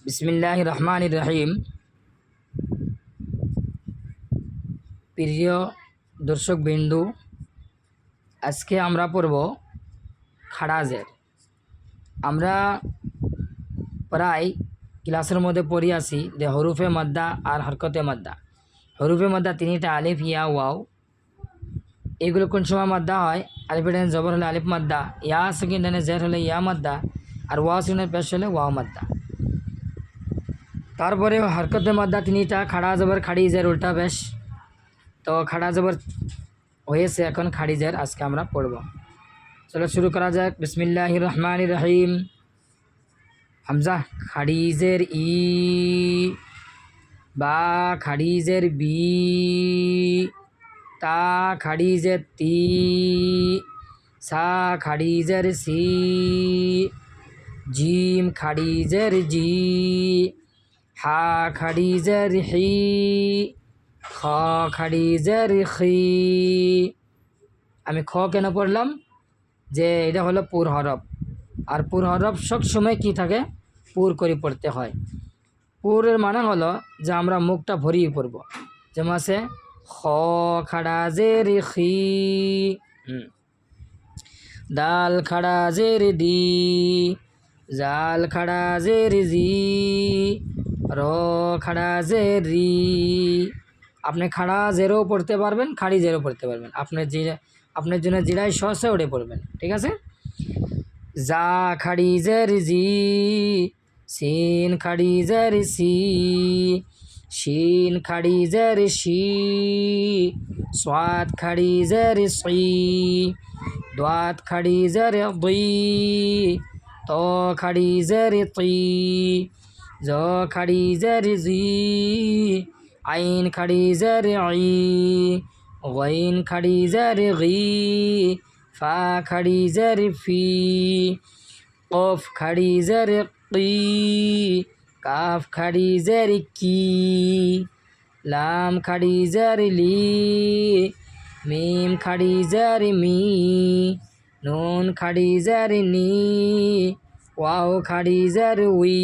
বিসমিল্লাহির রহমানির রহিম। প্রিয় দর্শক বিন্দু, আজকে আমরা পড়ব খাড়াজের। আমরা প্রায় ক্লাসের মধ্যে পড়ি আসি যে হরুফে মাদ্দা আর হরকতে মাদ্দা। হরুফে মাদ্দা তিনটা আলিফ, ইয়া, ওয়াও। এগুলো কোন সময় মাদ্দা হয়? আলিফের ডানে জবর হলে আলিফ মাদ্দা, ইয়া সেকেন্ড ডানে জের হলে ইয়া মাদ্দা, আর ওয়াও সেকেন্ডের পেশ হলে ওয়াও মাদ্দা। তারপরে হরকতে মাদ্দা তিনটা, খাড়া জবর খাড়ি জের উল্টা পেশ। তো খাড়া জবর হয়েছে, এখন খাড়ি জের আজকে আমরা পড়ব। চলো শুরু করা যাক। বিসমিল্লাহির রহমানির রহিম। হামজা খাড়ি জের ই, বা খাড়ি জের বি, তা খাড়ি জের তি, সা খাড়ি জের সি, জিম খাড়ি জের জি, হা খাড়ি জের হি, খ খাড়ি জের খি। আমি খ কেন পড়লাম? যে এটা হলো পুর হরফ, আর পুর হরফ সব সময় কি থাকে? পুর করে পড়তে হয়। পুরের মানে হলো যে আমরা মুখটা ভরিয়ে পড়ব। যেমন আছে খ খাড়া জের খি, দাল খাড়া জের দি, জাল খাড়া জের জি, র খাড়া জের রি। আপনি খাড়া জেরও পড়তে পারবেন, খাড়ি জেরও পড়তে পারবেন। আপনার জন্য যেটাই সহজ হয় ওটাই পড়বেন, ঠিক আছে? জা খাড়ি জের জি, সিন খাড়ি জের সি, শিন খাড়ি জের শি, সাদ খাড়ি জের সি, দাত খাড়ি জের দি, ত খাড়ি জের তি, জ খাড়ি জের জি, আইন খাড়ি জের ই, গাইন খাড়ি জের গি, ফা খাড়ি জের ফি, কফ খাড়ি জের কি, কাফ খাড়ি জের কি, লাম খাড়ি জের লি, মিম খাড়ি জের মি, নুন খাড়ি জের নি, ওয়াও খাড়ি জের উই,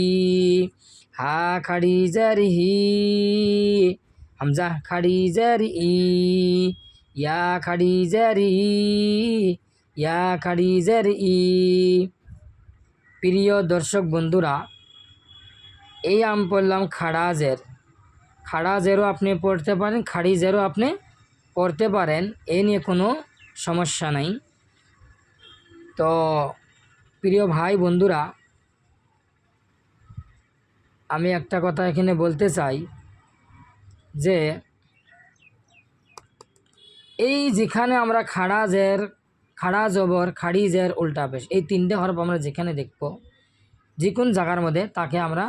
হা খাড়ি জের হি, হামজা খাড়ি জের ই, ইয়া খাড়ি জের ই, ইয়া খাড়ি জের ই। প্রিয় দর্শক বন্ধুরা, এই আমি পড়লাম খাড়া জের। খাড়া জেরও আপনি পড়তে পারেন, খাড়ি জেরও আপনি পড়তে পারেন, এ নিয়ে কোনো সমস্যা নাই। তো প্রিয় ভাই বন্ধুরা, আমি একটা কথা এখানে বলতে চাই যে এই যেখানে আমরা খাড়া জের, খাড়া জবর, খাড়ি জের, উল্টা পেশ, এই তিনটে হরফ আমরা যেখানে দেখব, যে কোন জায়গার মধ্যে তাকে আমরা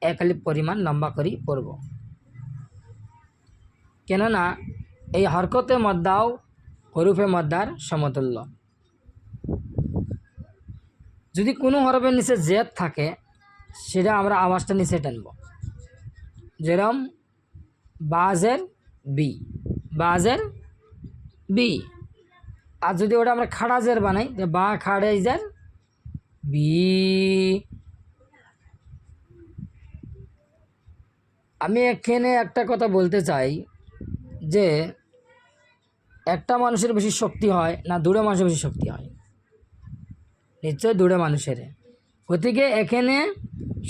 এক আলিফ পরিমাণ লম্বা করি পড়ব। কেননা এই হরকতে মদ্দাও হরুফে মদ্দার সমতুল্য। যদি কোনো হরফের নিচে জেদ থাকে, সেটা আমরা আওয়াজটা নিচে টানব। যেরকম বাজের বি, বাজের বি। আর যদি ওটা আমরা খাড়া জের বানাই, বা খাড়ে জের বি। আমি এখানে একটা কথা বলতে চাই যে একটা মানুষের বেশি শক্তি হয় না দুটো মানুষের বেশি শক্তি হয়? নিশ্চয় দুটো মানুষের। গতিকে এখানে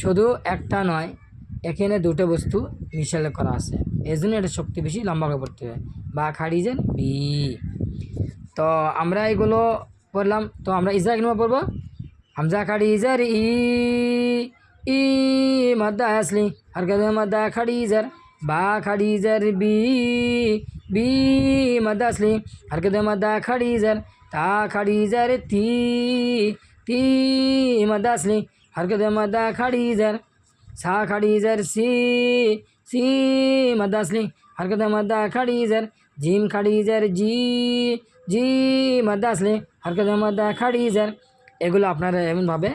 শুধু একটা নয়, এখানে দুটো বস্তু মিশালে করা আছে, এই জন্য এটা শক্তি বেশি লম্বা করে পড়তে হয়। বা খাড়ি জের বি। তো আমরা এগুলো পড়লাম। তো আমরা ইজরা কিনবা পড়বো। হামজা খাড়ি জের ই, ই মাদ্দা আসলি হরকত মাদ্দা খাড়ি জের, বা খাড়ি জের বি, বি মাদ্দা আসলি হরকত মাদ্দা খাড়ি জের, তা খাড়ি জের তি, তি মাদ্দা আসলি হরকত মাদ্দা খাড়ি জের, সা খাড়ি জের সি, সি মাদ্দা আসলি হরকত মাদ্দা খাড়ি জের, জিম খাড়ি জের জি, জি মাদ্দা আসলি হরকত মাদ্দা খাড়ি জের। এগুলো আপনারা এমনভাবে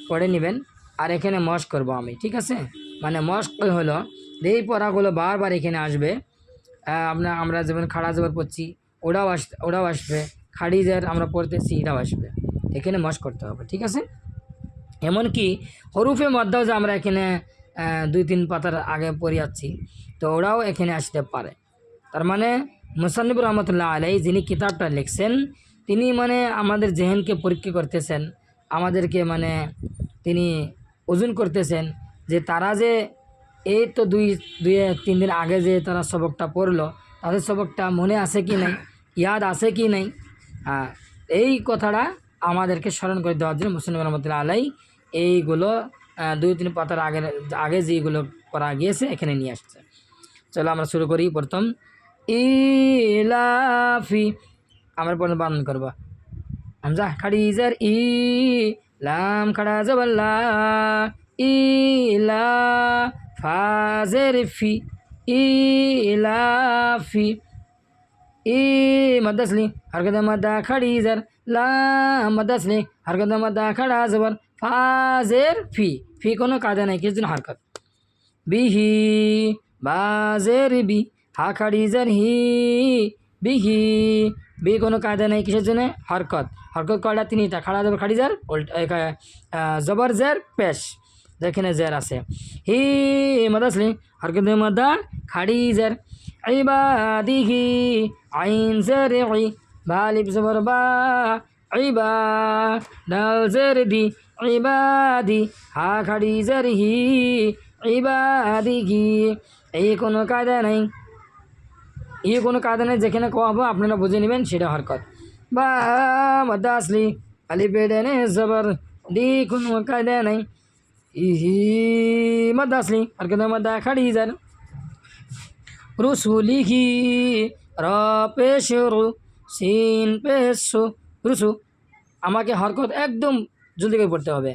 পড়ে নেবেন। আর এখানে মস্ক করব আমি, ঠিক আছে? মানে মস্ক হলো এই পড়াগুলো বারবার এখানে আসবে। আমরা যেমন খাড়া জবর পড়ছি, ওটাও আসবে। খাড়ি জের আমরা পড়তেছি, এটাও আসবে। এখানে মস্ক করতে হবে, ঠিক আছে? এমনকি হরুফে মদ্দাও যে আমরা এখানে 2-3 পাতার আগে পড়ে যাচ্ছি, তো ওরাও এখানে আসতে পারে। তার মানে মুসান্নিফ রহমতুল্লাহ আলাই যিনি কিতাবটা লিখছেন তিনি মানে আমাদের জেহেনকে পরীক্ষা করতেছেন, আমাদেরকে মানে তিনি ওজন করতেছেন যে তারা যে এই তো 2-3 দিন আগে যে তারা সবকটা পড়লো তাদের সবকটা মনে আছে কি নাই, ইয়াদ আছে কি নাই। এই কথাটা আমাদেরকে স্মরণ করে দেওয়ার জন্য মুসান্নিফ রহমতুল্লাহ আলাই এইগুলো 2-3 পাতার আগে যেগুলো করা গিয়েছে এখানে নিয়ে আসছে। চলো আমরা শুরু করি। প্রথম ইলাফি আমরা পরে বানান করব। হামজা খাড়ি জার ই, লাম খাড়া জবর লা, ইলা ফাজের ফি, ইলাফি। ই মদসলি হরকত মদা খাড়ি জার, লা মদসলি হরকত মদা খাড়া জবর, ফাজের ফি, ফি কোনো কায়দা নাই কিছু হরকত। বিহি বাজের বি, হা খাড়ি জার হি, বিহি, বি কোনো কায়দা নাই কিসের জন্য হরকত। হরকত কয়টা 3টা, খাড়া জবর খাড়ি জার, জবর জের পেশ, যেখানে জের আছে। হি মদাসলি হরকত মদা খাড়ি জার, ইবাদিহি আইন জের ই, বালিব জবর বা, ইবা দাল জের দি, ইবাদি হা খাড়ি জার হি, ইবাদিহি। এই কোনো কায়দা নাই, এই কোনো কায়দা নেই, যেখানে কওয়াবো আপনারা বুঝে নেবেন সেটা হরকত। বা মদ্দা আসলি আলিফ বেডেনে জবর, দি কোনো কায়দা নাই। ইহি মদ্দা আসলি হরকত মদ্দা খাড়ি জার, রুসুলিহি র পেশ রু, সিন পেশ সু, রুসু। আমাকে হরকত একদম জলদি করে পড়তে হবে।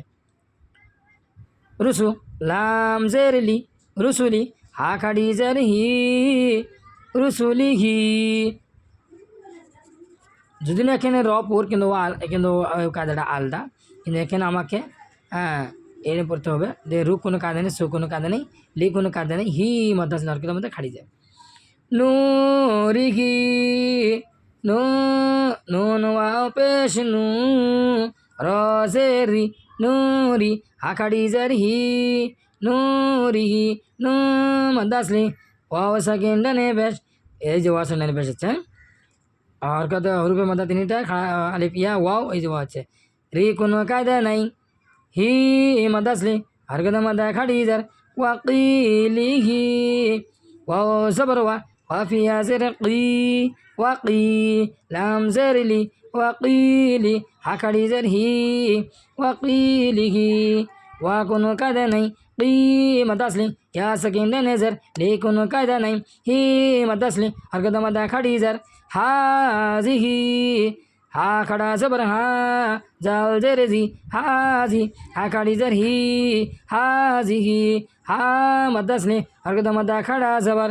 রুসু লাম জের লি, রুসুলি হা খাড়ি জার হি, রুসুলিহি। যদি না এখানে র পর কিন্তু কায়দাটা আলাদা, কিন্তু এখানে আমাকে এনে পড়তে হবে যে রু কোনো কায়দা নেই, সু কোনো কায়দা নেই, লি কোনো কায়দা নেই, হি মধ্যে হরকতের মধ্যে খাড়ি যায়। নূরিহি নু, নুন ওয়াও পেশ নু, র জের রি, নূরি হা খাড়ি জার হি, নূরিহি। নু মধ্যে আসলি ওয়াও সাকিন ডানে পেশ, এই যে ওয়াও সাকিন ডানে পেশ হচ্ছে। আর কত হরুফের মধ্যে 3টা, আলিফ ইয়া ওয়াও, এই যে ওয়াও আছে। রি কোনো কায়দা নাই, হি মধ্যে আসলি হরকতের মধ্যে খাড়ি জার, ওয়াকিলিহি ওয়াও জবর ওয়া, ওয়াফিয়া জের কি, ওয়াকি লাম জের লি, ওয়াকিলি হা খাড়ি জার হি, ওয়াকিলিহি। ওয়া কোনো কায়দা নাই, কি মধ্যে আসলি ইয়া সাকিন ডানে জের, লি কোনো কায়দা নাই, হি মধ্যে আসলি হরকতের মধ্যে খাড়ি জার, হাজিহি হা খাড়া জবর হা, জাল জের জি, হাজি হা খাড়ি জার হি, হাজিহি। হা মধ্যে আসলি হরকতের মধ্যে খাড়া জবর,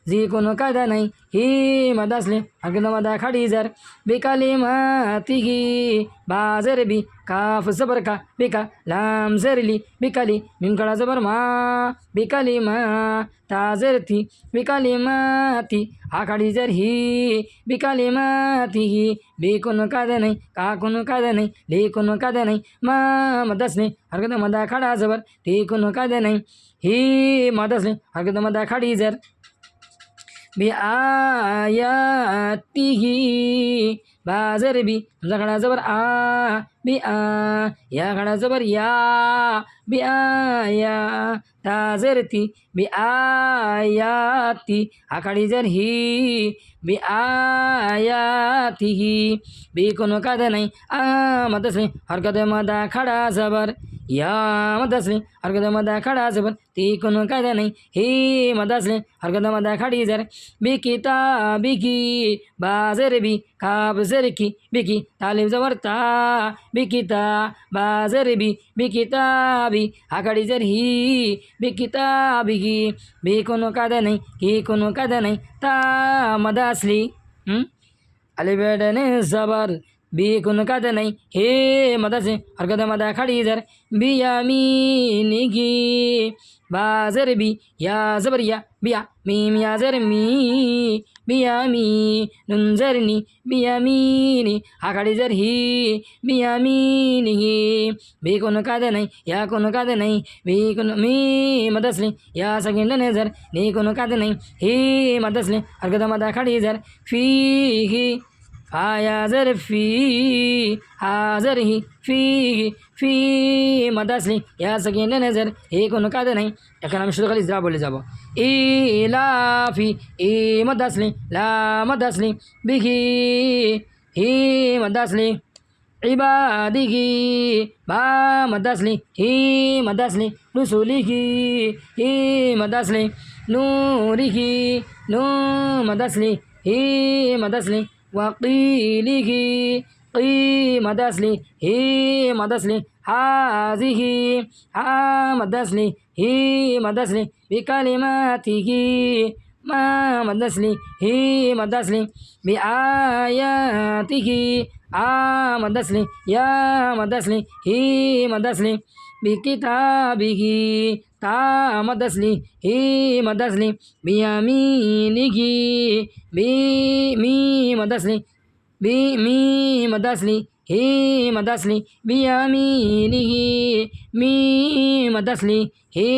জি কোনো কায়দা নাই, হি মধ্যে আসলি হরকতের মধ্যে খাড়ি জার। বিকালিমাতিহি বাজের বি, কাফ জবর কা, বিকা লাম জের লি, বিকালি মিম খাড়া জবর মা, বিকালিমা তাজের থি, বিকালিমাতি হা খাড়ি জার হি, বিকালিমাতিহি। বি কোনো কায়দা নাই, কা কোনো কায়দা নাই, লি কোনো কায়দা নাই, মা মধ্যে আসলি হরকতের মধ্যে খাড়া জবর, তি কোনো কায়দা নাই, হি মধ্যে আসলি হরকতের মধ্যে খাড়ি জার। বিআয়াতিহি বাজের বি, হামজা খাড়া জবর আ, বিআ ইয়া খাড়া জবর ইয়া, বিআয়া তাজের তি, বিআয়াতি হা খাড়ি জার হি, বিআয়াতিহি। বি কোনো কায়দা নাই, আ মধ্যে আসলি হরকতের মধ্যে খাড়া জবর, ইয়া মধ্যে আসলি হরকতের মধ্যে খাড়া জবর, তি কোনো কায়দা নাই, হি মধ্যে আসলি হরকতের মধ্যে খাড়ি জার। বিকিতাবিহি বাজের বি, কাব জের কি, বিকি তালিব জবর তা, বিকিতা বাজের বি, বিকিতাবি হা খাড়ি জার হি, বিকিতাবিহি। বি কোনো কায়দা নাই, কি কোনো কায়দা নাই, তা মধ্যে আসলি আলিফ বেডনে জবর, বি কোনো কায়দা নাই, হে মধ্যে আসলি হরকতের মধ্যে খাড়ি জার। বিয়ামিনিহি বা জের বি ইয়া জবর ইয়া বিয়া মিম ইয়া জের মি বিয়ামি নুন জের নি বিয়ামিনি হাকাড়ি জের হি বিয়ামিনিহি বি কোনো কাদে নাই ইয়া কোনো কাদে নাই বি কোনো মি মদসলি ইয়া সেকেন্ড নেজর নি কোনো কাদে নাই হি মদসলি আর কদা মাদা খাড়ি জের ফি হি হায়াজের ফি হাজার হি ফি মাদাসলি ইয়া সেকেন্ড নেজর হি কোনো কাদে নাই এখন আমি শুধু খালি যা বলে যাব ইলাফি ই মাদাসলি লা মাদাসলি বিহি হি মাদাসলি ইবাদিহি বা মাদাসলি হি মাদাসলি রুসুলিহি হি মাদাসলি নূরিহি নূ মাদাসলি হি মাদাসলি ওয়াকিলিহি কি মাদাসলি হি মাদাসলি হাজিহি হা মাদাসলি হি মাদাসলি বিকালিমাতিহি মা মাদাসলি হি মাদাসলি বিআয়াতিহি আ মাদাসলি ইয়া মাদাসলি হি মাদাসলি বিকিতাবিহি তা মাদাসলি হি মাদাসলি বিয়ামিনিহি বি মি মাদাসলি বি মি মাদাসলি হি মাদাসলি বিয়ামিনিহি মি মাদাসলি হি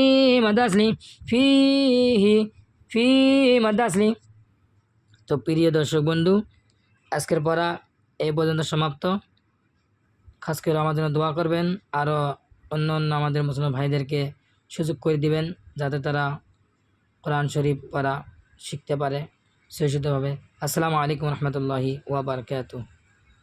মাদাসলি ফি মাদাসলি। তো প্রিয় দর্শক বন্ধু, আজকের পড়া এই পর্যন্ত সমাপ্ত। খাস করে আমার জন্য দোয়া করবেন, আরও অন্য অন্য আমাদের মুসলমান ভাইদেরকে সুযোগ করে দিবেন যাতে তারা কোরআন শরীফ পড়া শিখতে পারে সুশিক্ষিতভাবে। আসসালামু আলাইকুম রহমতুল্লাহি ওয়া বারাকাতুহু।